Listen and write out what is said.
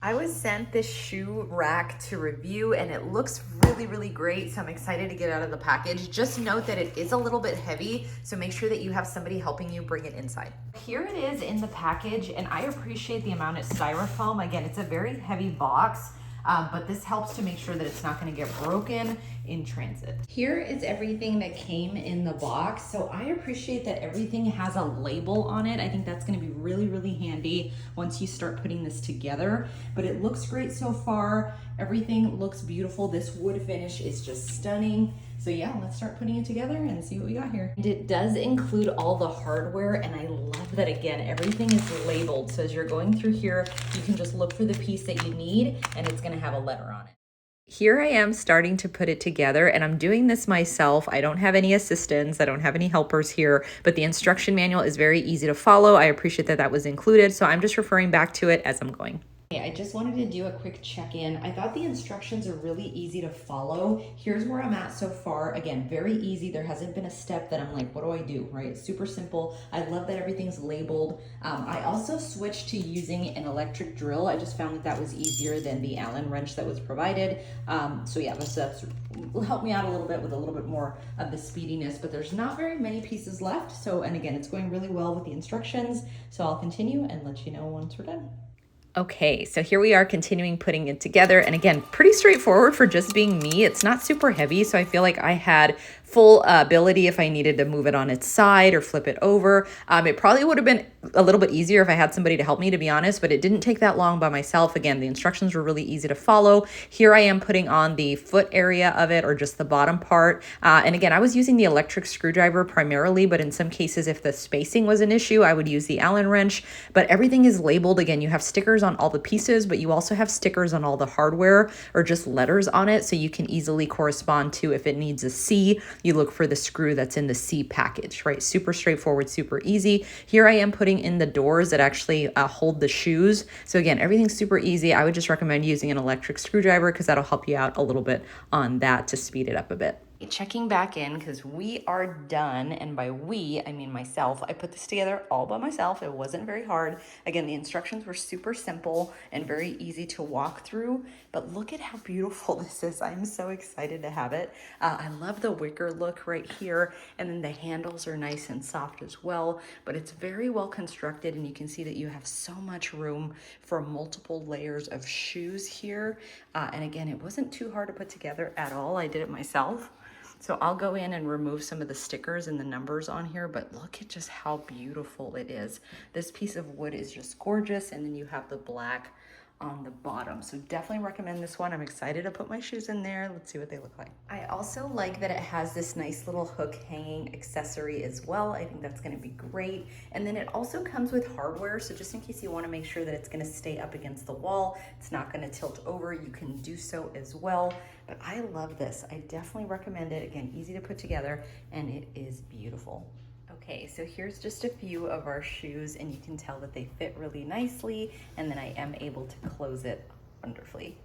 I was sent this shoe rack to review and it looks really, really great. So I'm excited to get out of the package. Just note that it is a little bit heavy, so make sure that you have somebody helping you bring it inside. Here it is in the package, and I appreciate the amount of styrofoam. Again, it's a very heavy box, but this helps to make sure that it's not gonna get broken in transit. Here is everything that came in the box. So I appreciate that everything has a label on it. I think that's gonna be really, really handy once you start putting this together. But it looks great so far. Everything looks beautiful. This wood finish is just stunning. So yeah, let's start putting it together and see what we got here. And it does include all the hardware, and I love that, again, everything is labeled. So as you're going through here, you can just look for the piece that you need and it's gonna have a letter on it. Here I am starting to put it together, and I'm doing this myself. I don't have any assistants. I don't have any helpers here, but the instruction manual is very easy to follow. I appreciate that that was included, so I'm just referring back to it as I'm going. I just wanted to do a quick check-in. I thought the instructions are really easy to follow. Here's where I'm at so far. Again, very easy. There hasn't been a step that I'm like, what do I do, right? It's super simple. I love that everything's labeled. I also switched to using an electric drill. I just found that that was easier than the Allen wrench that was provided. So yeah, this will help me out a little bit with a little bit more of the speediness, but there's not very many pieces left. So, and again, it's going really well with the instructions. So I'll continue and let you know once we're done. Okay, so here we are continuing putting it together. And again, pretty straightforward for just being me. It's not super heavy, so I feel like I had full ability if I needed to move it on its side or flip it over. It probably would have been a little bit easier if I had somebody to help me, to be honest, but it didn't take that long by myself. Again, the instructions were really easy to follow. Here I am putting on the foot area of it, or just the bottom part. And again, I was using the electric screwdriver primarily, but in some cases, if the spacing was an issue, I would use the Allen wrench. But everything is labeled. Again, you have stickers on all the pieces, but you also have stickers on all the hardware, or just letters on it, so you can easily correspond to, if it needs a C, you look for the screw that's in the C package, right? Super straightforward, super easy. Here I am putting in the doors that actually hold the shoes. So again, everything's super easy. I would just recommend using an electric screwdriver because that'll help you out a little bit on that to speed it up a bit. Checking back in because we are done, and by we I mean myself. I put this together all by myself. It wasn't very hard. Again, the instructions were super simple and very easy to walk through, but look at how beautiful this is. I'm so excited to have it. I love the wicker look right here, and then the handles are nice and soft as well, but it's very well constructed, and you can see that you have so much room for multiple layers of shoes here. And again, it wasn't too hard to put together at all. I did it myself. So I'll go in and remove some of the stickers and the numbers on here, but look at just how beautiful it is. This piece of wood is just gorgeous, and then you have the black on the bottom. So definitely recommend this one. I'm excited to put my shoes in there. Let's see what they look like. I also like that it has this nice little hook hanging accessory as well. I think that's gonna be great. And then it also comes with hardware. So just in case you wanna make sure that it's gonna stay up against the wall, it's not gonna tilt over, you can do so as well. But I love this. I definitely recommend it. Again, easy to put together, and it is beautiful. Okay, so here's just a few of our shoes, and you can tell that they fit really nicely, and then I am able to close it wonderfully.